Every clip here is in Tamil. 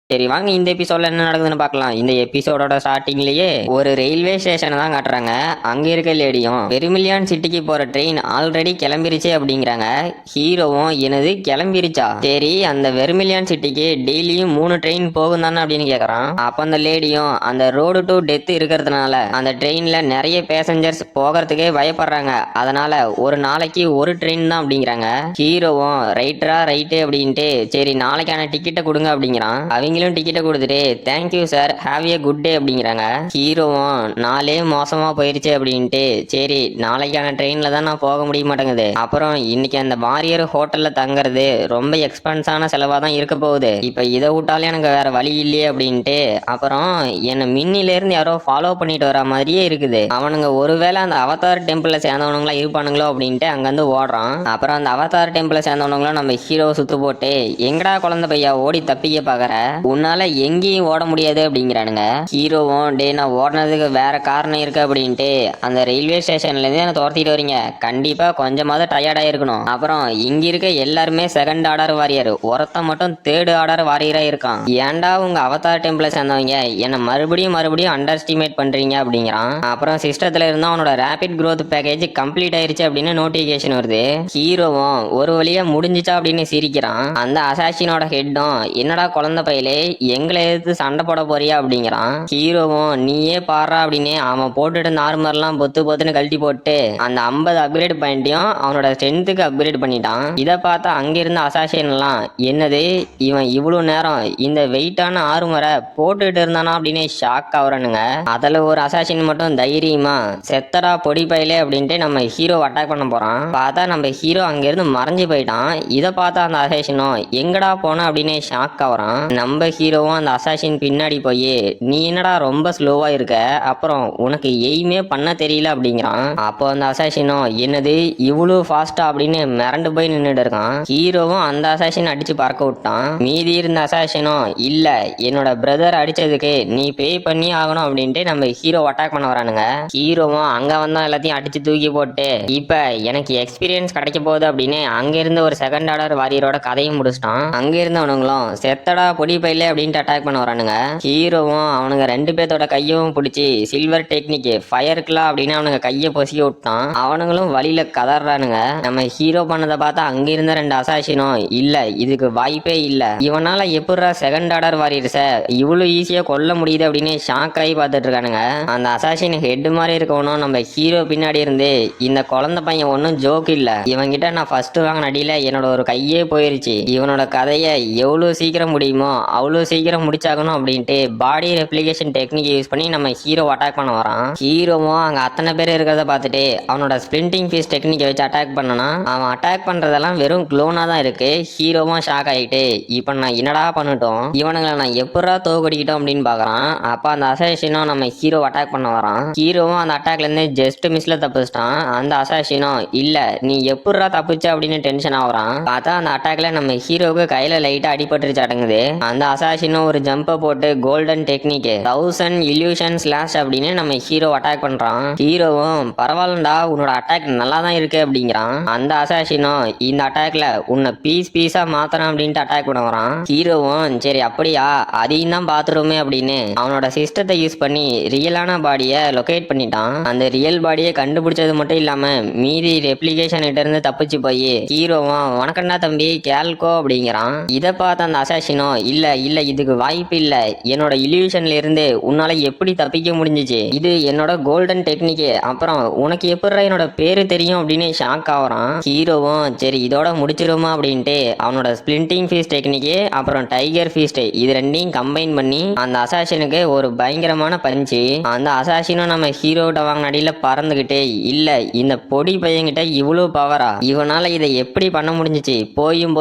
சரி வாங்க இந்த எபிசோட்ல என்ன நடக்குதுன்னு பார்க்கலாம். இந்த எபிசோடோட ஸ்டார்டிங்லயே ஒரு ரயில்வே ஸ்டேஷனை தான் காட்டுறாங்க. அங்க இருக்க லேடியும் வெறுமில்லியான் சிட்டிக்கு போற ட்ரெயின் ஆல்ரெடி கிளம்பிருச்சு அப்படிங்கிறாங்க. ஹீரோவும் எனது கிளம்பிருச்சா, சரி அந்த வெறுமில்லியான் சிட்டிக்கு டெய்லியும் 3 ட்ரெயின் போகும் தானே அப்படின்னு கேக்குறான். அப்ப அந்த லேடியும் அந்த ரோடு டு டெத் இருக்கிறதுனால அந்த ட்ரெயின்ல நிறைய பேசஞ்சர்ஸ் போகிறதுக்கே பயப்படுறாங்க, அதனால ஒரு நாளைக்கு ஒரு ட்ரெயின் தான் அப்படிங்கிறாங்க. ஹீரோவும் ரைட்டரா ரைட்டு அப்படின்ட்டு சரி நாளைக்கான டிக்கெட்டை கொடுங்க அப்படிங்கிறான். அவங்களும் டிக்கெட்டை கொடுத்துட்டு thank you sir have a good day அப்படிங்கிறாங்க. ஹீரோவும் நாளே மோசமா போயிருச்சு அப்படின்ட்டு சரி நாளைக்கான ட்ரெயின்ல தான் நான் போக முடிய மாட்டேங்குது, அப்புறம் இன்னைக்கு அந்த வாரியர் ஹோட்டல்ல தங்குறது ரொம்ப எக்ஸ்பென்ஸான செலவா தான் இருக்க போகுது, இப்ப இதை விட்டாலே எனக்கு வேற வழி இல்லையே அப்படின்ட்டு அப்புறம் என்னை மின்னில இருந்து யாரோ ஃபாலோ பண்ணிட்டு வர மாதிரியே இருக்குது, அவனுங்க ஒருவேளை அந்த அவதார் டெம்பிள்ல சேர்ந்தவனுங்களா இருப்பானுங்களோ அப்படின்ட்டு அங்கிருந்து ஓடுறான். அப்புறம் அந்த அவதார் டெம்பிள சேர்ந்தவனுங்களும் நம்ம ஹீரோ சுத்து போட்டு எங்கடா குழந்தை பையா ஓடி தப்பிக்க பாக்குற, உன்னால எங்கேயும் ஓட முடியாது அப்படிங்கிறானுங்க. ஹீரோவும் டே நான் ஓடுனதுக்கு வேற காரணம் இருக்கு அப்படின்ட்டு அந்த ரயில்வே ஸ்டேஷன்ல இருந்து என்ன துரத்திட்டு வரீங்க, கண்டிப்பா கொஞ்சமாவது டயர்டா இருக்கணும், அப்புறம் இங்க இருக்க எல்லாருமே செகண்ட் ஆர்டர் வாரியர், ஒருத்தன் மட்டும் தேர்ட் ஆர்டர் வாரியரா இருக்கான், ஏன்டா உங்க அவதார் டெம்பிள சேர்ந்தவங்க என்ன மறுபடியும் அண்டர் எஸ்டிமேட் பண்றீங்க அப்படிங்கிறான். அப்புறம் சிஸ்டத்துல இருந்தா அவனோட ரேபிட் growth பேக்கேஜ் கம்ப்ளீட் ஆயிருச்சு அப்படின்னு நோட்டிபிகேஷன் வருது. ஹீரோவும் ஒரு வழியா முடிஞ்சிச்சா அப்படின்னு சிரிக்கிறான். அந்த அசாசினோட ஹெட்டும் என்னடா குழந்தை பையலே எங்களை எதிர்த்து சண்டை போட போறியா அப்படிங்கிறான். ஹீரோவும் நீயே பாடுறா அப்படின்னு அவன் போட்டுட்டு நார்மல்லாம் பொத்துன்னு கழட்டி போட்டு அந்த 50 அப்கிரேட் பாயிண்ட்டையும் அவனோட ஸ்ட்ரென்த்துக்கு அப்கிரேட் பண்ணிட்டான். இதை பார்த்தா அங்கிருந்த அசாசின் எல்லாம் என்னது இவன் இவ்வளவு நேரம் இந்த வெயிட்டான ஆறுமுறை போட்டுட்டு இருந்தானா அப்படின்னு ஷாக் ஆகுறானுங்க. அதுல ஒரு அசாசின் மட்டும் தைரியமா செத்தடா பொடி பையலே அப்படின்ட்டு நம்ம ஹீரோ அட்டாக் பண்ண போறான். பார்த்தா நம்ம ஹீரோ அங்கிருந்து மறைஞ்சு போயிட்டான். இதை பார்த்தா அந்த அசாசினும் எங்கடா போன அப்படின்னு ஷாக் ஆகுறான். நம்ம ஹீரோவும் அந்த அசாசின் பின்னாடி போய் நீ என்னடா ரொம்ப ஸ்லோவா இருக்க, அப்புறம் உனக்கு எய்மே பண்ண தெரியல அப்படிங்கிறான். அப்போ அந்த அசாசினும் என்னது இவ்வளவு ஃபாஸ்டா அப்படின்னு மிரண்டு போய் நின்றுட்டு இருக்கான். ஹீரோவும் அந்த அசாசின் அடிச்சு பறக்க விட்டான். மீதி இருந்த அசாசினும் இல்ல என்னோட பிரதர் அடிச்சதுக்கு நீ பே பண்ணி ஆகணும் அப்படின்ட்டு நம்ம ஹீரோ அட்டாக் பண்ண வரானுங்க. ஹீரோவும் அங்க வந்தா எல்லாத்தையும் அடிச்சு தூக்கி போட்டு இப்ப எனக்கு எக்ஸ்பீரியன்ஸ் கிடைக்க போகுது அப்படின்னு அங்க இருந்த ஒரு செகண்ட் ஆர்டர் வாரியரோட கதையும் முடிச்சிட்டான். அங்க இருந்தவனுங்களும் செத்தடா பொடி பையில அப்படின்ட்டு அட்டாக் பண்ண வரானுங்க. ஹீரோவும் அவனுங்க 2 பேர்த்தோட கையவும் பிடிச்சி சில்வர் டெக்னிக் ஃபயருக்குலாம் அப்படின்னு அவனுங்க கையை பொசிக்க விட்டான். அவனுங்களும் வழியில கதறானுங்க. நம்ம ஹீரோ பண்ணதை பார்த்தா அங்க இருந்த 2 அசாசினும் இல்ல இதுக்கு வாய்ப்பே இல்ல, இவனால எப்படா செகண்ட் ஆர்டர் வாரியர்ஸ இவ்வளவு ஈஸியா கொல்ல முடியுது அப்படின்னு ஷாக் ஆகி பார்த்துட்டு இருக்கானுங்க. அந்த அசாசின் ஹெட் மாதிரி இருக்கவனும் நம்ம ஹீரோ பின்னாடி இருந்து இந்த குழந்தை பையன் ஒன்னும் ஜோக் இல்ல, இவன்கிட்ட நான் ஃபர்ஸ்ட் வாங்கின அடியில என்னோட ஒரு கையே போயிருச்சு, இவனோட கதையை எவ்வளவு சீக்கிரம் முடியுமோ அவ்வளவு சீக்கிரம் முடிச்சாகணும் அப்படின்ட்டு பாடி ரெப்ளிகேஷன் டெக்னிக் யூஸ் பண்ணி நம்ம ஹீரோ அட்டாக் பண்ண வரான். ஹீரோவும் அங்க அத்தனை பேர் இருக்கிறத பார்த்துட்டு அவனோட ஸ்பிளிண்டிங் ஃபீஸ் டெக்னிக்கை வச்சு அட்டாக் பண்ணனா அவன் அட்டாக் பண்றதெல்லாம் வெறும் க்ளோனா தான் இருக்கு. ஹீரோவும் ஷாக் ஆகிட்டு இப்ப நான் என்னடா பண்ணட்டும், இவனுங்களை நான் எப்படா தோக்கடிக்கிட்டோம் அப்படின்னு பாக்குறான். அப்ப அந்த அசாசினும் நம்ம ஹீரோ அட்டாக் பண்ண வரான். ஹீரோவும் அந்த அட்டாக்ல இருந்து ஜஸ்ட் மிஸ்ல தப்பிச்சிட்டான். அந்த அசாசினும் இல்ல நீ எப்படா தப்பிச்ச அப்படின்னு டென்ஷன் ஆகுறான். பார்த்தா அந்த அட்டாக்ல நம்ம ஹீரோவுக்கு கையில லைட்டா அடிபட்டுருச்சு அடங்குது. அந்த அசாசினும் ஒரு ஜம்பை போட்டு கோல்டன் டெக்னிக் 1000 இல்யூஷன் ஸ்லாஷ் அப்படின்னு நம்ம ஹீரோ அட்டாக் பண்றான். ஹீரோவும் பரவாயில்லடா உன்னோட அட்டாக் நல்லா தான் இருக்கு அப்படிங்கிறான். அந்த அசாசினும் இந்த அட்டாக்ல உன்னை பீஸா மாத்தறான் அப்படின்ட்டு அட்டாக் பண்ண வரான். ஹீரோவும் சரி அப்படியா அதையும் தான் பாத்துருமே அப்படின்னு அவனோட சிஸ்டத்தை யூஸ் பண்ணி ரியலான பாடியை லொகேட் பண்ணிட்டான். அந்த ரியல் பாடியை கண்டுபிடிச்சது மட்டும் இல்லாம மீதி ரெப்ளிகேஷன் கிட்ட இருந்து தப்பிச்சு போய் ஹீரோவும் வணக்கம்டா தம்பி கேல்கோ அப்படிங்கிறான். இதை பார்த்த அந்த அசாசினோ இல்ல இதுக்கு வாய்ப்பு இல்ல, என்னோட இல்யூஷன்ல இருந்து உன்னால எப்படி தப்பிக்க முடிஞ்சிச்சு, இது என்னோட கோல்டன் டெக்னிக், அப்புறம் உனக்கு எப்படி என்னோட பேரு தெரியும் அப்படின்னு ஷாக் ஆகுறான். ஹீரோவும் சரி இதோட முடிச்சிருமா அப்படின்ட்டு அவனோட ஸ்பிளிண்டிங் ஃபீஸ் டெக்னிக் அப்புறம் டைகர் ஃபீஸ்ட் இது ரெண்டையும் கம்பைன் பண்ணி அந்த அசாசினுக்கு ஒரு பயங்கரமான பஞ்சு. அந்த அசாசினும் நம்ம ஹீரோட வாங்கின அடியில பறந்துகிட்டே இல்ல இந்த பொடி பையன்கிட்ட இவ்வளவு பவரா, இவனால இதை எப்படி பண்ண முடிஞ்சிச்சு, போயும்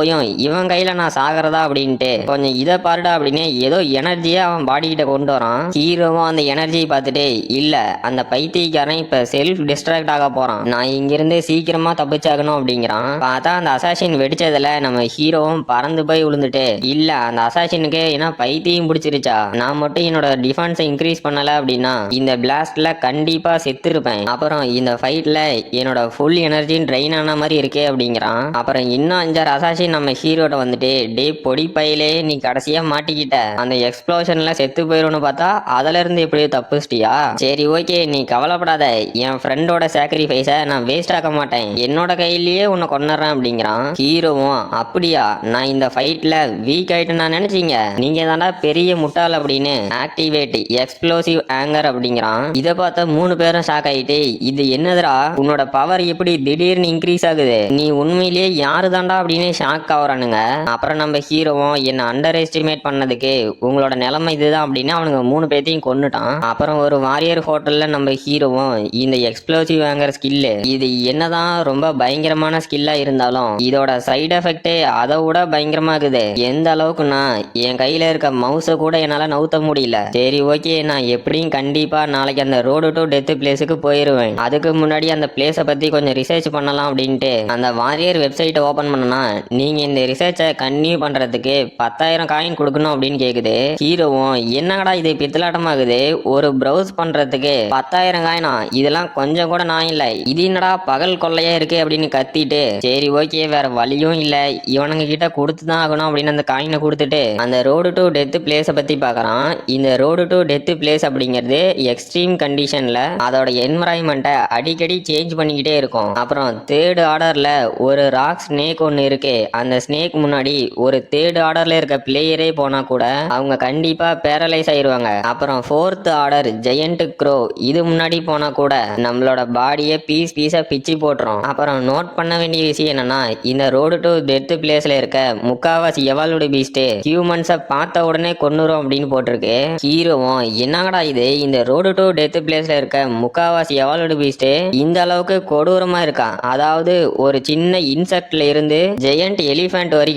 இவன் கையில நான் சாகிறதா அப்படின்ட்டு கொஞ்சம் இதை பாருடா அப்படின்னு ஏதோ எனர்ஜியை அவன் பாடி கிட்ட கொண்டு வரான். ஹீரோவும் அந்த எனர்ஜியை பார்த்துட்டு இல்ல அந்த பைத்தியக்காரன் இப்ப செல்ஃப் டிஸ்ட்ராக்ட் ஆக போறான், நான் இங்கிருந்து சீக்கிரமா தப்பிச்சாகணும் அப்படிங்கிறான். பார்த்தா அந்த அசாசின் வெடிச்சதுல நம்ம ஹீரோவும் பறந்து போய் விழுந்துட்டு இல்ல அந்த அசாசினுக்கு ஏன்னா பைத்தியம் பிடிச்சிருச்சா, நான் மட்டும் என்னோட டிஃபென்ஸை இன்க்ரீஸ் பண்ணல அப்படின்னா இந்த பிளாஸ்ட்ல கண்டிப்பா செத்துருப்பேன், அப்புறம் இந்த ஃபைட்ல என்னோட ஃபுல் எனர்ஜி ட்ரெயின் ஆன மாதிரி இருக்கே அப்படிங்கிறான். அப்புறம் இன்னும் 5 அசாசின் நம்ம ஹீரோட வந்துட்டு டே பொடி பையிலே நீ கடைசியா கடைசியா மாட்டிக்கிட்ட அந்த எக்ஸ்ப்ளோஷன்ல செத்து போயிரும்னு பார்த்தா அதுல இருந்து எப்படியோ தப்புச்சிட்டியா? சரி ஓகே, நீ கவலைப்படாத. என் ஃப்ரெண்டோட சாக்ரிஃபைஸ நான் வேஸ்ட் ஆக்க மாட்டேன். என்னோட கையிலேயே உன்னை கொன்னுறேன் அப்படிங்கிறான். ஹீரோவும் அப்படியா, நான் இந்த ஃபைட்ல வீக் ஆயிட்டு நான் நினைச்சீங்க, நீங்க தாண்டா பெரிய முட்டாள் அப்படின்னு ஆக்டிவேட் எக்ஸ்ப்ளோசிவ் ஆங்கர் அப்படிங்கிறான். இதை பார்த்த 3 பேரும் ஷாக் ஆயிட்டு, இது என்னதுடா, உன்னோட பவர் எப்படி திடீர்னு இன்க்ரீஸ் ஆகுது, நீ உண்மையிலேயே யாரு தாண்டா அப்படின்னு ஷாக் ஆகுறானுங்க. அப்புறம் நம்ம ஹீரோவும் என்ன அண்டர் எஸ்டிமேட் பண்ணதுக்கு உங்களோட நிலைமை இதுதான் அப்படின்னு அவனுங்க 3 பேர்த்தையும் கொன்னுட்டான். அப்புறம் ஒரு வாரியர் ஹோட்டல்ல நம்ம ஹீரோவும் இந்த எக்ஸ்ப்ளோசிவ் ஆங்கர் ஸ்கில் இது என்னதான் ரொம்ப பயங்கரமான ஸ்கில்லா இருந்தாலும் இதோட சைடு எஃபெக்ட் அதை விட பயங்கரமா இருக்குது. எந்த அளவுக்குன்னா என் கையில இருக்க மவுஸை கூட என்னால நவுத்த முடியல. சரி ஓகே, நான் எப்படியும் கண்டிப்பா நாளைக்கு அந்த ரோடு டு டெத் பிளேஸுக்கு போயிருவேன். அதுக்கு முன்னாடி அந்த பிளேஸை பத்தி கொஞ்சம் ரிசர்ச் பண்ணலாம் அப்படின்ட்டு அந்த வாரியர் வெப்சைட்டை ஓபன் பண்ணனா, நீங்க இந்த ரிசர்ச்சை கன்டினியூ பண்றதுக்கு 10,000 காயின் கொடுக்கணும் அப்படின்னு கேக்குது. ஹீரோவும் என்னடா இது பித்தலாட்டமாகுது, ஒரு ப்ரௌஸ் பண்றதுக்கு 10,000 காயினா, இதெல்லாம் கொஞ்சம் கூட நான் இல்ல, இது என்னடா பகல் கொள்ளையா இருக்கு அப்படின்னு கத்திட்டு, சரி ஓகே வேற வழியும் இல்ல, இவனுங்க கிட்ட கொடுத்துதான் ஆகணும் அப்படின்னு அந்த காயினை கொடுத்துட்டு அந்த ரோடு டு டெத் பிளேஸை பத்தி பாக்குறான். இந்த ரோடு டு டெத் பிளேஸ் அப்படிங்கிறது எக்ஸ்ட்ரீம் கண்டிஷன்ல அதோட என்வரான்மெண்ட்டை அடிக்கடி சேஞ்ச் பண்ணிக்கிட்டே இருக்கும். அப்புறம் தேர்ட் ஆர்டர்ல ஒரு ராக் ஸ்னேக் ஒன்னு இருக்கு. அந்த ஸ்னேக் முன்னாடி ஒரு தேர்ட் ஆர்டர்ல இருக்க பிளேயரே போனா கூட அவங்க கண்டிப்பா பேரலைஸ் ஆயிருவாங்க. அப்புறம் 4th ஆர்டர் ஜெயண்ட் க்ரோ இது முன்னாடி போனா கூட நம்மளோட பாடியை பீஸ் பீஸா பிச்சு போட்டுரும். அப்புறம் நோட் பண்ண வேண்டிய விஷயம் என்னன்னா, இந்த ரோடு டு டெத் பிளேஸ்ல இருக்க முக்காவாசி எவால்வ்டு பீஸ்ட் ஹியூமன்ஸை பார்த்த உடனே கொன்னுரும் அப்படின்னு போட்டிருக்கு. ஹீரோவும் என்னங்கடா இது, இந்த ரோடு டு டெத் பிளேஸ்ல இருக்க முக்காவாசி எவால்வ்டு பீஸ்ட் இந்த அளவுக்கு கொடூரமா இருக்கா, அதாவது ஒரு சின்ன இன்செக்ட்ல இருந்து ஜெயண்ட் எலிஃபென்ட் வரைக்கும்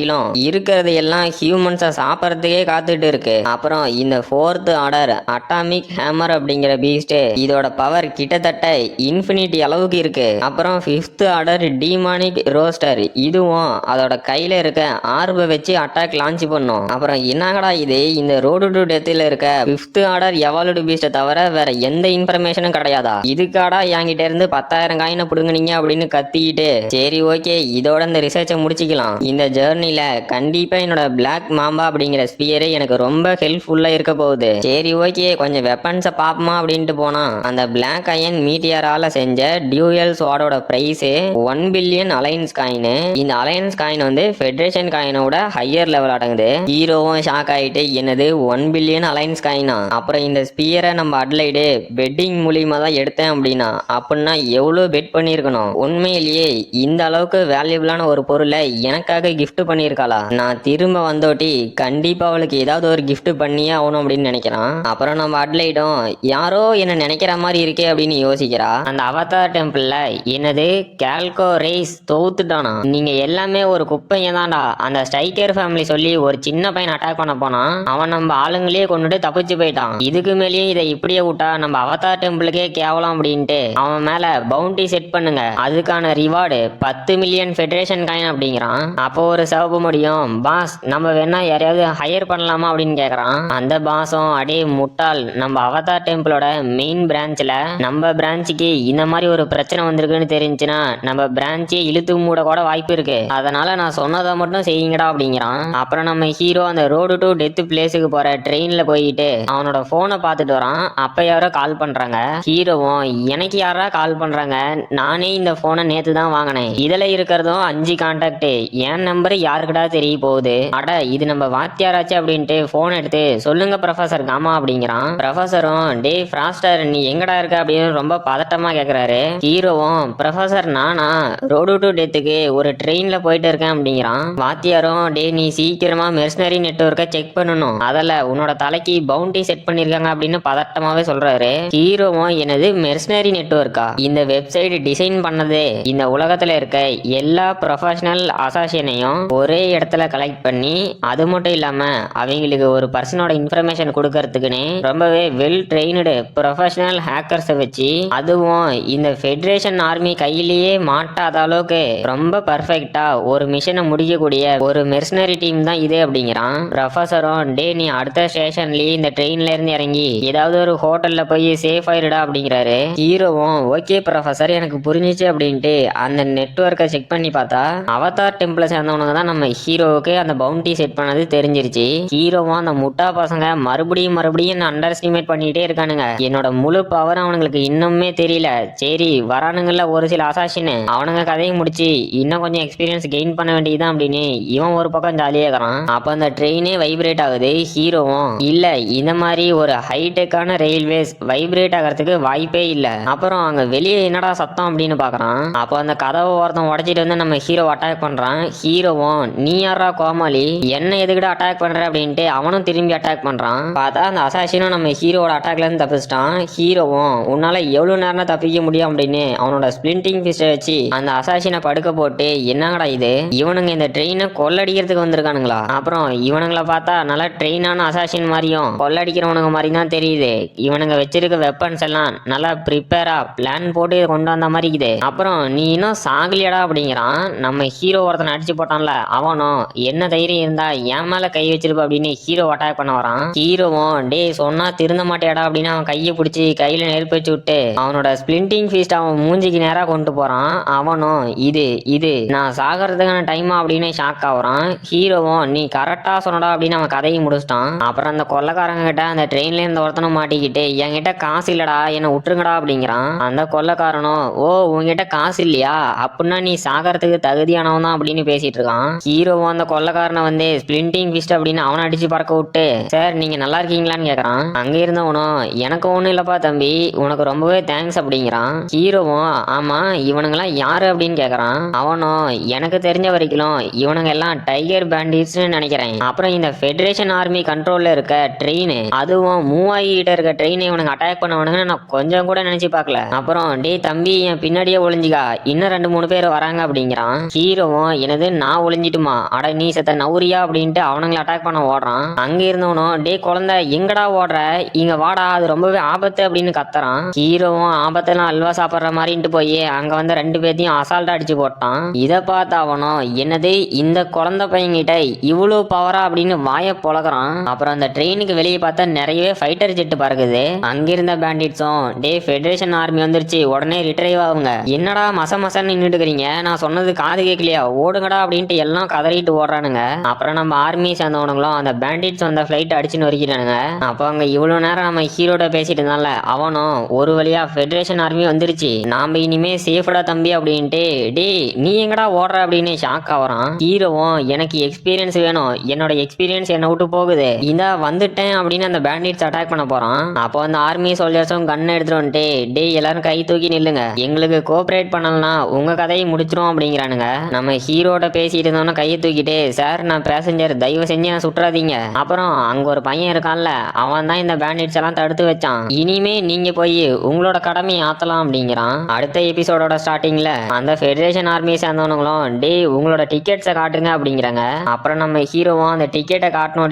இருக்கிறது எல்லாம் ஹியூமன்ஸை சாப்பிட்றதுக்கே காத்துட்டு இருக்கு. அப்புறம் இந்த 4th ஆர்டர் அட்டாமிக் ஹேமர் அப்படிங்கிற பீஸ்ட் இதோட பவர் கிட்டத்தட்ட இன்ஃபினிட்டி அளவுக்கு இருக்கு. அப்புறம் 5th ஆர்டர் டீமானிக் ரோஸ்டர் இதுவும் அதோட கையில இருக்க ஆர்பை வச்சு அட்டாக் லான்ச் பண்ணும். அப்புறம் என்னங்கடா இது, இந்த ரோடு டு டெத்ல இருக்க 5th ஆர்டர் எவால்வ்டு பீஸ்ட தவிர வேற எந்த இன்ஃபர்மேஷனும் கிடையாதா, இதுக்காடா என்கிட்ட இருந்து 10,000 காயினை புடுங்குனீங்க அப்படின்னு கத்திக்கிட்டு, சரி ஓகே இதோட இந்த ரிசர்ச்சை முடிச்சுக்கலாம். இந்த ஜேர்னில கண்டிப்பா என்னோட பிளாக் மாம்பா அப்படிங்கிற ஸ்பியரே எனக்கு ரொம்ப ஹெல்ப்ஃபுல்லா இருக்க போகுது. சரி ஓகே கொஞ்சம் வெப்பன்ஸை பாப்போமா அப்படின்ட்டு போனா அந்த பிளாக் அயன் மீட்டியரால செஞ்ச டியூயல் ஸ்வாடோட பிரைஸ் 1 பில்லியன் அலைன்ஸ் காயின். இந்த அலைன்ஸ் காயின் வந்து ஃபெடரேஷன் காயினோட ஹையர் லெவல் அடங்குது. ஹீரோவும் ஷாக் ஆயிட்டு, என்னது 1 பில்லியன் அலைன்ஸ் காயினா, அப்புறம் இந்த ஸ்பியரை நம்ம அட்லைடு பெட்டிங் மூலியமா தான் எடுத்தேன் அப்படின்னா அப்படின்னா எவ்வளவு பெட் பண்ணியிருக்கணும். உண்மையிலேயே இந்த அளவுக்கு வேல்யூபிளான ஒரு பொருளை எனக்காக கிஃப்ட் பண்ணியிருக்காளா, நான் திரும்ப வந்தோட்டி கண்டிப்பா அவளுக்கு ஏதாவது ஒரு கிஃப்ட் பண்ணியே ஆகணும் அப்படின்னு நினைக்கிறான். அப்புறம் நம்ம அட்லைடும் யாரோ என்ன நினைக்கிற மாதிரி இருக்கே அப்படின்னு யோசிக்கிறா. அந்த அவதார் டெம்பிள்ல என்னது கேல்கோ ரேஸ் தோத்துட்டானா, நீங்க எல்லாமே ஒரு குப்பைங்க தான்டா, அந்த ஸ்ட்ரைக்கர் ஃபேமிலி சொல்லி ஒரு சின்ன பையன் அட்டாக் பண்ண போனா அவன் நம்ம ஆளுங்களே கொண்டுட்டு தப்பிச்சு போயிட்டான். இதுக்கு மேலேயே இதை இப்படியே விட்டா நம்ம அவதார் டெம்பிளுக்கே கேவலம் அப்படின்ட்டு அவன் மேல பவுண்டி செட் பண்ணுங்க, அதுக்கான ரிவார்டு 10 மில்லியன் ஃபெடரேஷன் காயின் அப்படிங்கிறான். அப்போ ஒரு சிவப்பு முடியும் பாஸ், நம்ம வேணா யாரையாவது ஹையர் பண்ணலாமா அப்படின்னு கேக்குறான். அந்த பாஸும் அடே முட்டாள், நம்ம அவதார் டெம்பிளோட மெயின் பிரான்ச்ல நம்ம பிரான்ச்சுக்கு இந்த மாதிரி ஒரு பிரச்சனை வந்திருக்குன்னு தெரிஞ்சுன்னா நம்ம பிரான்ச்சே இழுத்து மூட கூட வாய்ப்பு இருக்கு, அதனால நான் சொன்னதை மட்டும் செய்யுங்கடா அப்படிங்கிறான். அப்புறம் நம்ம ஹீரோ அந்த ரோடு டு டெத் பிளேஸுக்கு போற ட்ரெயின்ல போயிட்டு அவனோட போனை பார்த்துட்டு வரான். அப்ப யாரோ கால் பண்றாங்க. ஹீரோவும் எனக்கு யாரா கால் பண்றாங்க, நானே இந்த போனை நேத்து தான் வாங்கினேன், இதுல இருக்கிறதும் 5 கான்டாக்ட், என் நம்பர் யாருக்கிட்டா தெரிய போகுது, அட இது நம்ம வாத்தியாராச்சு அப்படின்ட்டு போன் எடுத்து சொல்லுங்க ப்ரொஃபசர் காமா அப்படிங்கிறான். ப்ரொஃபசரும் டே ஃப்ராஸ்டர் நீ எங்கடா இருக்க அப்படின்னு ரொம்ப பதட்டமா கேக்குறாரு. ஹீரோவும் ப்ரொஃபசர் நானா ரோடு டு டெத்துக்கு ஒரு ட்ரெயின்ல போயிட்டு இருக்கேன் அப்படிங்கிறான். வாத்தியாரும் டே நீ சீக்கிரமா மெர்சனரி நெட்வொர்க்கை செக் பண்ணணும், அதில் உன்னோட தலைக்கு பவுண்டி செட் பண்ணிருக்காங்க அப்படின்னு பதட்டமாவே சொல்றாரு. ஹீரோவும் எனது மெர்சனரி நெட்வொர்க்கா, இந்த வெப்சைட் டிசைன் பண்ணது இந்த உலகத்துல இருக்க எல்லா ப்ரொஃபஷனல் அசாசியனையும் ஒரே இடத்துல கலெக்ட் பண்ணி அது மட்டும் இல்லாம அவங்களுக்கு ஒரு பர்சனோட இன்ஃபர்மேஷன் கொடுக்கறதுக்குன்னு ரொம்பவே வெல் ட்ரெயின்டு ப்ரொஃபஷனல் ஹேக்கர்ஸை வச்சு, அதுவும் இந்த ஃபெடரேஷன் ஆர்மி கையிலேயே மாட்டாத அளவுக்கு ரொம்ப பர்ஃபெக்டா ஒரு மிஷனை முடிக்கக்கூடிய ஒரு மெர்சனரி டீம் தான் இது அப்படிங்கிறான். ப்ரொஃபசரும் டே நீ அடுத்த ஸ்டேஷன்லயே இந்த ட்ரெயின்ல இருந்து இறங்கி ஏதாவது ஒரு ஹோட்டல்ல போய் சேஃப் ஆயிடுடா அப்படிங்கிறாரு. ஹீரோவும் ஓகே ப்ரொஃபசர் எனக்கு புரிஞ்சிச்சு அப்படின்ட்டு அந்த நெட்வொர்க்கை செக் பண்ணி பார்த்தா அவதார் டெம்பிளை சேர்ந்தவனுங்க தான் நம்ம ஹீரோவுக்கு அந்த பவுண்டி செட் பண்ணது தெரிஞ்சு தெரிஞ்சிருச்சு. ஹீரோவும் அந்த முட்டா பசங்க மறுபடியும் என்ன அண்டர் எஸ்டிமேட் பண்ணிட்டே இருக்கானுங்க. என்னோட முழு பவர் அவனுங்களுக்கு இன்னுமே தெரியல. சரி வரானுங்கல்ல ஒரு சில அசாசின், அவனுங்க கதையை முடிச்சு இன்னும் கொஞ்சம் எக்ஸ்பீரியன்ஸ் கெயின் பண்ண வேண்டியதுதான் அப்படின்னு இவன் ஒரு பக்கம் ஜாலியா இருக்கிறான். அப்ப அந்த ட்ரெயினே வைப்ரேட் ஆகுது. ஹீரோவும் இல்ல இந்த மாதிரி ஒரு ஹைடெக்கான ரயில்வேஸ் வைப்ரேட் ஆகிறதுக்கு வாய்ப்பே இல்ல. அப்புறம் அங்க வெளியே என்னடா சத்தம் அப்படின்னு பாக்குறான். அப்போ அந்த கதவை ஒருத்தன் உடைச்சிட்டு வந்து நம்ம ஹீரோ அட்டாக் பண்றான். ஹீரோவும் நீ யாரா கோமாளி, என்ன எதுக்கிட்ட அட்டாக் பண்ற அப்படின்ட்டு அவனும் திரும்பி அட்டாக் பண்றான். பார்த்தா அந்த அசாசினும் நம்ம ஹீரோட அட்டாக்ல இருந்து தப்பிச்சிட்டான். ஹீரோவும் உன்னால எவ்வளவு நேரம் தப்பிக்க முடியும் அப்படின்னு அவனோட ஸ்பிளிண்டிங் ஃபிஸ்ட வச்சு அந்த அசாசினை படுக்க போட்டு என்னங்கடா இது, இவனுங்க இந்த ட்ரெயினை கொள்ளடிக்கிறதுக்கு வந்திருக்கானுங்களா? அப்புறம் இவனுங்களை பார்த்தா நல்லா ட்ரெயினான அசாசின் மாதிரியும் கொள்ளடிக்கிறவனுங்க மாதிரி தான் தெரியுது. இவனுங்க வச்சிருக்க வெப்பன்ஸ் எல்லாம் நல்லா ப்ரிப்பேரா பிளான் போட்டு கொண்டு வந்த மாதிரி இருக்குது. அப்புறம் நீ இன்னும் சாகலியடா அப்படிங்கிறான். நம்ம ஹீரோ ஒருத்தனை அடிச்சு போட்டான்ல அவனும் என்ன தைரியம் இருந்தா என் மேல கை வச்சிருப்ப அப்படின்னு ஹீரோ அட்டாக் பண்ண வரான். ஹீரோவும் டே சொன்னா திருந்த மாட்டேடா அப்படின்னு அவன் கையை பிடிச்சி கையில நெருப்பு வச்சு விட்டு அவனோட ஸ்பிளிண்டிங் ஃபீஸ்ட் அவன் மூஞ்சிக்கு நேரா கொண்டு போறான். அவனும் இது நான் சாகிறதுக்கான டைமா அப்படின்னு ஷாக் ஆகுறான். ஹீரோவும் நீ கரெக்டா சொன்னடா அப்படின்னு அவன் கதையை முடிச்சிட்டான். அப்புறம் அந்த கொள்ளக்காரங்க கிட்ட அந்த ட்ரெயின்ல இருந்த ஒருத்தனும் மாட்டிக்கிட்டு என்கிட்ட காசு இல்லடா என்ன விட்டுருங்கடா அப்படிங்கிறான். அந்த கொள்ளக்காரனும் ஓ உங்ககிட்ட காசு இல்லையா, அப்படின்னா நீ சாகிறதுக்கு தகுதியானவன் தான் அப்படின்னு பேசிட்டு இருக்கான். ஹீரோவும் அந்த கொள்ளக்காரனை வந்து ஸ்பிளிண்டிங் ஃபிஸ்ட் அப்படின்னு அவனை அடிச்சு பறக்க விட்டு சார் நீங்க நல்லா இருக்கீங்களான்னு கேக்குறான். அங்க இருந்தவனும் எனக்கு ஒண்ணும் இல்லப்பா தம்பி, உனக்கு ரொம்பவே தேங்க்ஸ் அப்படிங்கிறான். ஹீரோவும் ஆமா இவனுங்கெல்லாம் யாரு அப்படின்னு கேக்குறான். அவனும் எனக்கு தெரிஞ்ச வரைக்கும் இவனுங்க எல்லாம் டைகர் பேண்டிட்ஸ் நினைக்கிறேன். அப்புறம் இந்த ஃபெடரேஷன் ஆர்மி கண்ட்ரோல்ல இருக்க ட்ரெயின், அதுவும் மூவ் ஆகிட்டு இருக்க ட்ரெயினை இவனுங்க அட்டாக் பண்ணுவானுங்கன்னு நான் கொஞ்சம் கூட நினைச்சு பார்க்கல. அப்புறம் டே தம்பி என் பின்னாடியே ஒளிஞ்சிக்கா, இன்னும் 2-3 பேர் வராங்க அப்படிங்கிறான். ஹீரோவும் எனது நான் ஒளிஞ்சிட்டுமா, அட நீ செத்த நவுரியா அப்படின்ட்டு அவனுங்களை அட்டாக் பண்ண ஓடுறான். அங்க இருந்தவனும் டே குழந்தை எங்கடா ஓடுற, இங்க வாடா அது ரொம்பவே ஆபத்து அப்படின்னு கத்துறான். ஹீரோவும் ஆபத்தெல்லாம் அல்வா சாப்பிட்ற மாதிரின்ட்டு போய் அங்க வந்து 2 பேர்த்தையும் அசால்ட்டா அடிச்சு போட்டான். இதை பார்த்து அவனும் என்னது இந்த குழந்தை பையன்கிட்ட இவ்வளவு பவரா அப்படின்னு வாய பொழக்கிறான். அப்புறம் அந்த ட்ரெயினுக்கு வெளியே பார்த்தா நிறையவே ஃபைட்டர் ஜெட் பறக்குது. அங்கிருந்த பேண்டிட்ஸும் டே ஃபெடரேஷன் ஆர்மி வந்துருச்சு உடனே ரிட்ரைவ் ஆகுங்க, என்னடா மசன்னு நின்றுட்டு இருக்கிறீங்க, நான் சொன்னது காது கேட்கலையா, ஓடுங்கடா அப்படின்ட்டு எல்லாம் கதறிட்டு ஓடுறானுங்க. அப்புறம் நம்ம ஆர்மி சேர்ந்தவனுங்களும் அந்த பேண்டிட்ஸ் வந்த ஃபிளைட் அடிச்சுன்னு வரைக்கிறானுங்க. அப்போ அங்க இவ்வளவு நேரம் நம்ம ஹீரோட பேசிட்டு இருந்தால அவனும் ஒரு வழியா ஃபெடரேஷன் ஆர்மி வந்துருச்சு, நாம இனிமே சேஃபடா தம்பி அப்படின்ட்டு டே நீ எங்கடா ஓடுற அப்படின்னு ஷாக் ஆகுறான். ஹீரோவும் எனக்கு எக்ஸ்பீரியன்ஸ் வேணும், என்னோட எக்ஸ்பீரியன்ஸ் என்ன விட்டு போகுது, இந்தா வந்துட்டேன் அப்படின்னு அந்த பேண்டிட்ஸ் அட்டாக் பண்ண போறான். அப்போ அந்த ஆர்மி சோல்ஜர்ஸும் கன் எடுத்துட்டு வந்துட்டு டே எல்லாரும் கை தூக்கி நில்லுங்க, எங்களுக்கு கோஆபரேட் பண்ணலனா உங்க கதையை முடிச்சிரும் அப்படிங்கிறானுங்க. நம்ம ஹீரோட பேசிட்டு இருந்தோம்னா கையை தூக்கிட்டு சார் நான் பேசஞ்சர் தயவு செஞ்சு நான் சுற்றாதீங்க. அப்புறம் அங்க ஒரு பையன் இருக்கான்ல அவன் தான் இந்த பேண்டிட்ஸ் எல்லாம் தடுத்து வச்சான், இனிமே நீங்க போய் உங்களோட கடமையை ஆத்தலாம் அப்படிங்கிறான். அடுத்த எபிசோடோட ஸ்டார்டிங்ல அந்த ஃபெடரேஷன் ஆர்மி சேர்ந்தவனுங்களும் டே உங்களோட டிக்கெட்ஸை காட்டுங்க அப்படிங்கிறாங்க. அப்புறம் நம்ம ஹீரோவும் அந்த டிக்கெட்டை காட்டணும்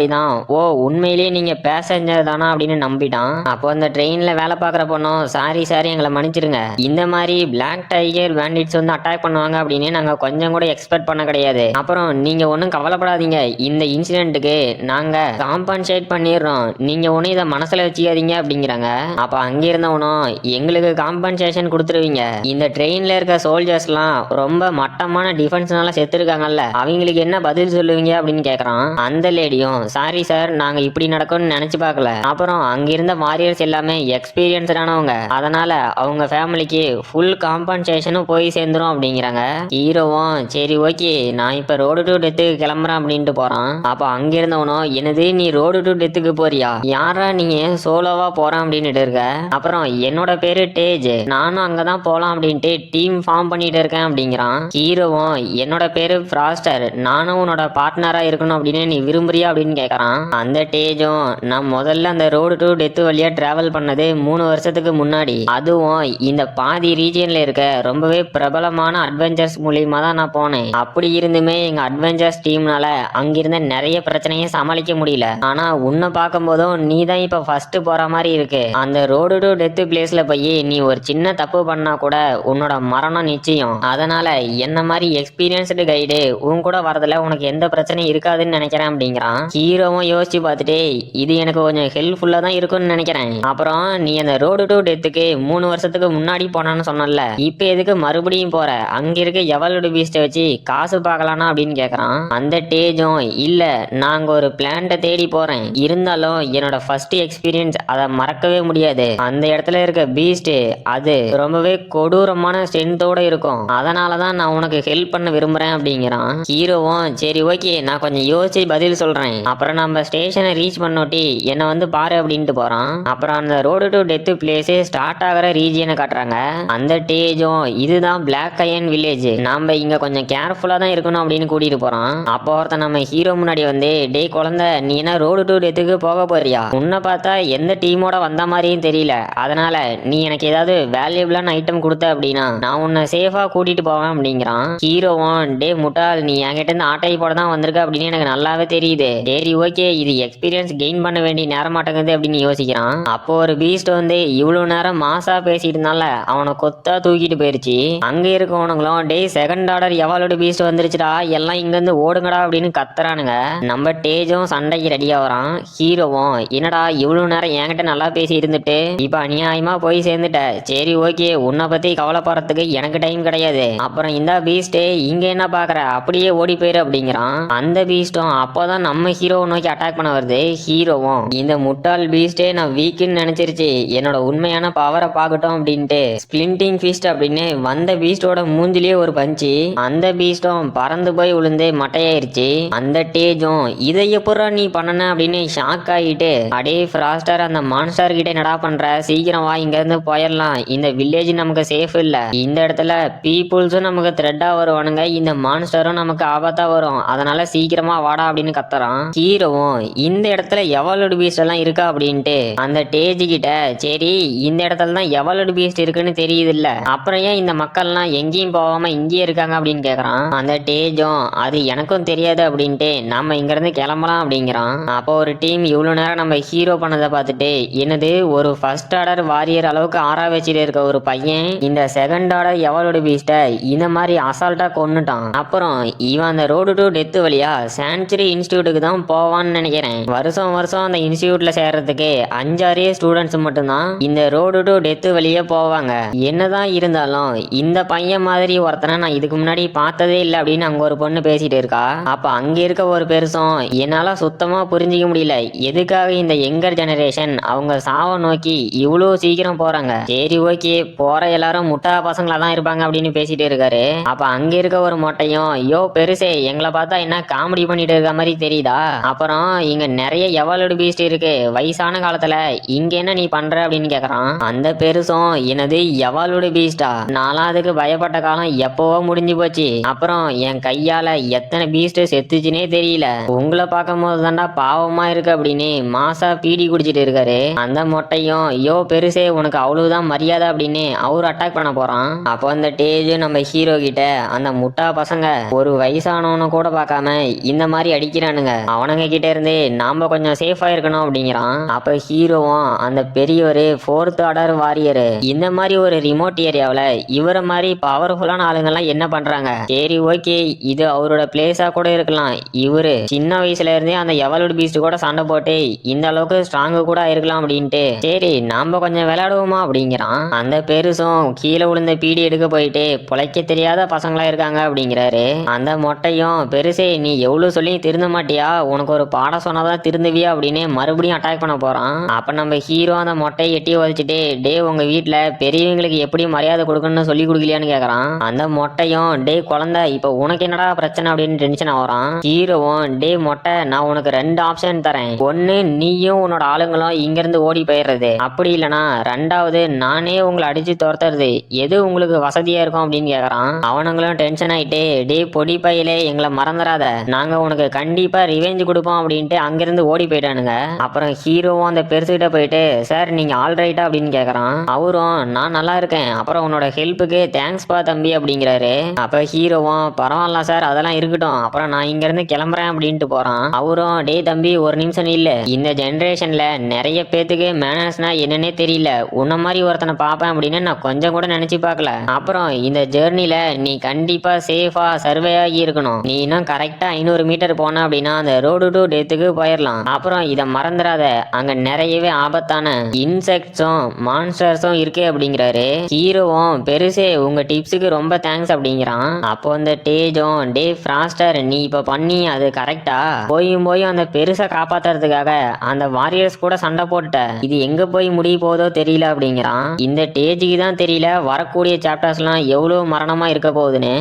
ஓ உண்மையிலேயே நீங்க பேசஞ்சர் தானா அப்படின்னு நம்பிட்டான். அப்போ அந்த ட்ரெயின்ல வேலை பார்க்குற பொண்ணும் சாரி எங்களை மன்னிச்சிருங்க, இந்த மாதிரி பிளாக் டைகர் பேண்டிட்ஸ் வந்து அட்டாக் பண்ணுவாங்க அப்படின்னு நாங்க கொஞ்சம் கூட எக்ஸ்பெக்ட் பண்ண கிடையாது. அப்புறம் நீங்க ஒன்றும் கவலைப்படாதீங்க, இந்த இன்சிடென்ட்டுக்கு நாங்க காம்பன்சேட் பண்ணிடுறோம், நீங்க ஒன்றும் இதை மனசுல வச்சுக்காதீங்க அப்படிங்கிறாங்க. அப்ப அங்க இருந்தவனும் எங்களுக்கு காம்பன்சேஷன் கொடுத்துருவீங்க, இந்த ட்ரெயின்ல இருக்க சோல்ஜர்ஸ்லாம் ரொம்ப மட்டமான டிஃபென்ஸ்னால செத்துருக்காங்கல்ல அவங்களுக்கு என்ன பதில் சொல்லுவீங்க அப்படின்னு கேக்குறான். அந்த லேடியும் சாரி சார் நாங்க இப்படி நடக்கும்னு நினைச்சு பார்க்கல, அப்புறம் அங்க இருந்த வாரியர்ஸ் எல்லாமே எக்ஸ்பீரியன்ஸ்டானவங்க, அதனால அவங்க ஃபேமிலிக்கு ஃபுல் காம்பன்சேஷனும் போய் சேர்ந்துரும் அப்படிங்கிறாங்க. ஹீரோவும் சரி ஓகே நான் இப்ப ரோடு டு டெத்துக்கு கிளம்புறேன் அப்படின்ட்டு போறான். அப்ப அங்க இருந்தவனும் என்னது நீ ரோடு டு டெத்துக்கு போறியா, யாரா நீங்க சோலோவா போறான் அப்படின்ட்டு இருக்க, அப்புறம் என்னோட பேரு டேஜ் நானும் அங்கதான் போலாம் அப்படின்ட்டு டீம் ஃபார்ம் பண்ணிட்டு இருக்கேன் அப்படிங்கிறான். ஹீரோவும் என்னோட பேரு ஃப்ராஸ்டர் நானும் உன்னோட பார்ட்னரா இருக்கணும் அப்படின்னு நீ விரும்புறியா அப்படின்னு கேக்குறான். அந்த டேஜும் நான் முதல்ல அந்த ரோடு டு டெத் வழியா டிராவல் பண்ணது 3 வருஷத்துக்கு முன்னாடி, அதுவும் இந்த பாதி ரீஜியன்ல இருக்க ரொம்பவே பிரபலமான அட்வென்ச்சர்ஸ் மூலியமா தான் நான் போனேன், அப்படி இருந்துமே எங்க அட்வென்ச்சர்ஸ் டீம்னால அங்கிருந்த நிறைய பிரச்சனையை சமாளிக்க முடியல, ஆனா உன்னை பார்க்கும் போதும் நீ தான் இப்ப ஃபர்ஸ்ட் போற மாதிரி இருக்கு, அந்த ரோடு டு டெத் பிளேஸ்ல போய் நீ ஒரு சின்ன தப்பு பண்ணா கூட உன்னோட மரணம் நிச்சயம், அதனால என்ன மாதிரி எக்ஸ்பீரியன்ஸ்டு கைடு உன் கூட வரதுல உனக்கு எந்த பிரச்சனையும் இருக்காதுன்னு நினைக்கிறேன் அப்படிங்கிறான். ஹீரோவும் யோசிச்சு பார்த்துட்டு இது எனக்கு கொஞ்சம் ஹெல்ப்ஃபுல்லா தான் இருக்கும்னு நினைக்கிறேன், அப்புறம் நீ அந்த ரோடு டு டெத்துக்கு 3 வருஷத்துக்கு முன்னாடி போனான்னு சொன்னல, இப்ப எதுக்கு மறுபடியும் போற, அங்க இருக்க எவலோட பீஸ்ட வச்சு காசு பார்க்கலானா அப்படின்னு கேக்குறான். அந்த டேஜும் இல்ல நாங்க ஒரு பிளான்ட்டை தேடி போறேன். இருந்தாலும் என்னோட ஃபர்ஸ்ட் எக்ஸ்பீரியன்ஸ் அதை மறக்கவே முடியாது. அந்த இடத்துல இருக்க பீஸ்ட் அது ரொம்பவே கொடூரமான ஸ்ட்ரென்த்தோட இருக்கும். அதனாலதான் நான் உனக்கு ஹெல்ப் பண்ண விரும்புறேன் அப்படிங்கிறான். ஹீரோவும் சரி ஓகே நான் கொஞ்சம் யோசிச்சு பதில் சொல்றேன். அப்புறம் நம்ம ஸ்டேஷனை ரீச் பண்ணோட்டி என்ன வந்து பாரு அப்படின்ட்டு போறான். அப்புறம் அந்த road to death place start ஆகிற ரீஜியனை காட்டுறாங்க. அந்த டேஜும் இதுதான் பிளாக் அயன் வில்லேஜ், நாம இங்க கொஞ்சம் கேர்ஃபுல்லா தான் இருக்கணும் அப்படின்னு கூட்டிட்டு போறான். அப்போ ஒருத்தன் நம்ம ஹீரோ முன்னாடி வந்து டே குழந்தை நீ என்ன ரோடு டு டெத்துக்கு போக போறியா? உன்னை பார்த்தா எந்த டீமோட வந்த மாதிரியும் தெரியல. அதனால நீ எனக்கு ஏதாவது வேல்யூபிளான ஐட்டம் கொடுத்த அப்படின்னா நான் உன்னை சேஃபா கூட்டிட்டு போவேன் அப்படிங்கிறான். ஹீரோவும் டே முட்டாள் நீ என்கிட்ட இருந்து ஆட்டை போட தான் வந்திருக்க அப்படின்னு எனக்கு நல்லாவே தெரியுது. சரி ஓகே இது எக்ஸ்பீரியன்ஸ் கெயின் பண்ண வேண்டிய நேரம் மாட்டேங்குது அப்படின்னு யோசிக்கிறான். அப்போ ஒரு பீஸ்ட் வந்து இவ்வளவு நேரம் மாசா பேசிட்டு இருந்தால அவனை கொத்தா தூக்கிட்டு போயிருச்சு. அங்க இருக்கவனுங்களும் டே செகண்ட் ஆர்டர் எவாலோட பீஸ்ட் வந்துருச்சுடா எல்லாம் இங்க இருந்து ஓடுங்கடா அப்படின்னு கத்துறானுங்க. நம்ம டேஜும் சண்டைக்கு ரெடியா வரான். ஹீரோவும் என்னடா இவ்வளவு நேரம் என்கிட்ட நல்லா பேசி இருந்துட்டு இப்ப அநியாயமா போய் சேர்ந்துட்ட. சரி ஓகே உன்னை பத்தி கவலைப்படுறதுக்கு எனக்கு டைம் கிடையாது. அப்புறம் இந்த பீஸ்ட் இங்க என்ன பாக்குற அப்படியே ஓடி போயிரு அப்படிங்கிறான். அந்த பீஸ்டும் அப்போதான் நம்ம ஹீரோவை நோக்கி அட்டாக் பண்ண வருது. ஹீரோவும் இந்த முட்டாள் பீஸ்டே நான் வீக்குன்னு நினைச்சிருச்சு, என்னோட உண்மையான பவரை பார்க்கட்டும் அப்படின்ட்டு ஸ்பிளிண்டிங் ஃபீஸ்ட் அப்படின்னு வந்த பீஸ்டோட மூஞ்சிலேயே ஒரு பஞ்சு. அந்த பீஸ்டும் பறந்து போய் விழுந்து மட்டையாயிருச்சு. அந்த டேஜும் இதை எப்படா நீ பண்ணன அப்படின்னு ஷாக் ஆகிட்டு அடே ஃப்ராஸ்டர் அந்த மான்ஸ்டர் கிட்ட என்னடா பண்ற, சீக்கிரம் வா இங்க இருந்து போயிடலாம், இந்த வில்லேஜ் நமக்கு சேஃப் இல்ல, இந்த இடத்துல பீப்புள்ஸும் நமக்கு த்ரெட்டா வருவானுங்க, இந்த மான்ஸ்டரும் நமக்கு ஆபத்தா வரும், அதனால சீக்கிரமா வாடா அப்படின்னு கத்துறான். ஹீரோவும் இந்த இடத்துல எவலோட பீஸ்ட் எல்லாம் இருக்கா அப்படின்ட்டு அந்த டேஜ் கிட்ட சரி இந்த இடத்துல தான் எவலோட பீஸ்ட் இருக்குன்னு தெரியுது இல்ல, அப்புறம் ஏன் இந்த மக்கள்லாம் எங்கேயும் போகாம இங்கேயே இருக்காங்க அப்படின்னு கேக்குறான். அந்த டேஜும் அது எனக்கும் தெரியாது அப்படின்ட்டு நம்ம இங்க இருந்து கிளம்பலாம் அப்படிங்கிறான். அப்போ ஒரு டீம் இவ்வளவு நேரம் நம்ம ஹீரோ பண்ணதை பார்த்துட்டு என்னது ஒரு ஃபர்ஸ்ட் ஆர்டர் வாரியர் அளவுக்கு ஆறா வச்சுட்டு இருக்க ஒரு பையன் இந்த செகண்ட் ஆர்டர் எவலோட பீஸ்ட இந்த மாதிரி அசால்ட்டா கொன்னுட்டான். அப்புறம் இவன் அந்த ரோடு டு டெத் வழியா சான்ச்சுரி இன்ஸ்டியூட்டுக்கு தான் போவான்னு நினைக்கிறேன். வருஷம் வருஷம் அந்த இன்ஸ்டியூட்ல சேர்றதுக்கு 5-6 ஸ்டூடெண்ட்ஸ் மட்டும்தான் இந்த ரோடு டு டெத் வழியே போவாங்க. என்னதான் இருந்தாலும் இந்த பையன் மாதிரி ஒருத்தனை நான் இதுக்கு முன்னாடி பார்த்ததே இல்லை அப்படின்னு அங்க ஒரு பொண்ணு பேசிட்டு இருக்கா. அப்ப அங்க இருக்க ஒரு பெருசும் என்னால சுத்தமா புரிஞ்சிக்க முடியல எதுக்காக இந்த யங்கர் ஜெனரேஷன் அவங்க சாவ நோக்கி இவ்வளவு சீக்கிரம் போறாங்க. சரி ஓகே போற எல்லாரும் முட்டா பசங்களா தான் இருப்பாங்க அப்படின்னு பேசிட்டு இருக்காரு. அப்ப அங்க இருக்க ஒரு மொட்டையும் யோ பெருசே எங்களை பார்த்தா என்ன காமெடி பண்ணிட்டு இருக்க மாதிரி தெரியுதா, அப்புறம் இங்க நிறைய எவலோட பீஸ்ட் இருக்கு, வயசான காலத்துல இங்க என்ன நீ பண்ற அப்படின்னு கேக்குறான். அந்த பெருசும் என்னது எவலோட பீஸ்டா, நான்லாம் அதுக்கு பயப்பட்ட காலம் எப்பவோ முடிஞ்சு போச்சு, அப்புறம் என் கையால எத்தனை பீஸ்ட் செத்துச்சுனே தெரியல, உங்களை பார்க்கும் போது தாண்டா பாவமா இருக்கு அப்படின்னு மாசா பீடி குடிச்சிட்டு இருக்காரு. அந்த மொட்டையும் யோ பெருசே உனக்கு அவ்வளவுதான் மரியாதை அப்படின்னு அவரு அட்டாக் பண்ண போறான். அப்போ அந்த டேஜ் நம்ம ஹீரோ கிட்ட அந்த முட்டா பசங்க ஒரு வயசானவனு கூட பார்க்காம இந்த மாதிரி அடிக்கிறானுங்க, அவனுங்க கிட்ட இருந்து நாம கொஞ்சம் சேஃபா இருக்கணும் அப்படிங்கிறான். அப்ப ஹீரோவும் அந்த பெரியவர் 4th ஆர்டர் வாரியர் இந்த மாதிரி ஒரு ரிமோட் ஏரியாவில் இவரை மாதிரி பவர்ஃபுல்லான ஆளுங்கெல்லாம் என்ன பண்றாங்க. சரி ஓகே இது அவரோட பிளேஸா கூட இருக்கலாம், இவரு சின்ன வயசுல இருந்தே அந்த எவலோட பீஸ்ட் கூட சண்டை போட்டு இந்த அளவுக்கு ஸ்ட்ராங்கு கூட இருக்கலாம் அப்படின்ட்டு சரி நாம கொஞ்சம் விளையாடுவோமா அப்படிங்கிறான். அந்த பெருசும் கீழே விழுந்த பீடி எடுக்க போயிட்டு பொழைக்க தெரியாத பசங்களா இருக்காங்க அப்படிங்கிறாரு. அந்த மொட்டையும் பெருசே நீ எவ்வளவு சொல்லி திருந்த மாட்டியா, உனக்கு ஒரு பாடம் சொன்னாதான் திருந்துவியா அப்படின்னு மறுபடியும் அட்டாக் பண்ண போறான். அப்ப நம்ம ஹீரோ அந்த மொட்டையை எட்டி உதச்சிட்டு டே உங்க வீட்டுல பெரியவங்களுக்கு எப்படி மரியாதை கொடுக்கணும்னு சொல்லி கொடுக்கலையான்னு கேக்குறான். அந்த மொட்டையும் டே குழந்தை இப்ப உனக்கு என்னடா பிரச்சனை அப்படின்னு டென்ஷன் ஆகிறான். ஹீரோவும் டே மொட்டை நான் உனக்கு 2 ஆப்ஷன் தரேன், ஒன்னு நீயும் உன்னோட ஆளுங்களும் இங்க இருந்து ஓடி போயிடுறது, அப்படி இல்லைன்னா 2வது நானே உங்களை அடிச்சு துரத்துறது, எது உங்களுக்கு வசதியா இருக்கும் அப்படின்னு கேக்குறான். அவனுங்களும் டென்ஷன் ஆயிட்டு டே பொடி பையிலே எங்களை மறந்துடாத, நாங்க உனக்கு கண்டிப்பா ரிவெஞ்ச் கொடுப்போம் அப்படின்ட்டு அங்கிருந்து ஓடி போயிட்டானுங்க. அப்புறம் ஹீரோவும் அந்த பெருசுகிட்ட போயிட்டு சார் நீங்க ஆல்ரைட்டா அப்படின்னு கேக்குறான். அவரும் நான் நல்லா இருக்கேன், அப்புறம் உன்னோட ஹெல்ப்புக்கு தேங்க்ஸ் பா தம்பி அப்படிங்கிறாரு. அப்ப ஹீரோவும் பரவாயில்ல சார் அதெல்லாம் இருக்கட்டும், அப்புறம் நான் இங்க இருந்து கிளம்புறேன் அப்படின்ட்டு போறான். அவரும் டே தம்பி ஒரு நிமிஷம் இல்ல, இந்த ஜெனரேஷன்ல நிறைய பேத்துக்கு மேனர்ஸ்னா என்னன்னே தெரியல, உன்ன மாதிரி ஒருத்தனை பார்ப்பேன் அப்படின்னு நான் கொஞ்சம் கூட நினைச்சு பார்க்கல, அப்புறம் இந்த ஜேர்னில நீ கண்டிப்பா சேஃபா சர்வே ஆகி இருக்கணும், நீ இன்னும் கரெக்டா 500 மீட்டர் போன அப்படின்னா அந்த ரோடு டு டெத்துக்கு போயிடலாம், அப்புறம் இதை மறந்துடாத அங்க நிறையவே ஆபத்தான இன்செக்ட்ஸும் மான்ஸ்டர்ஸும் இருக்கு அப்படிங்கிறாரு. ஹீரோவும் பெருசே உங்க டிப்ஸுக்கு ரொம்ப தேங்க்ஸ் அப்படிங்கிறான். அப்போ அந்த டேஜும் டே ஃப்ராஸ்டர் நீ இப்ப பண்ணி அது கரெக்டா? போயும் அந்த பெருசை காப்பாத்துறதுக்காக அந்த வாரியர்ஸ் கூட சண்டை போட்ட இது எங்க போய் முடிய போதோ தெரியல அப்படிங்கிறான். இந்த ஸ்டேஜுக்கு தான் தெரியல வரக்கூடிய சாப்டர்ஸ்லாம் எவ்வளவு மரணமா இருக்க போகுதுன்னு.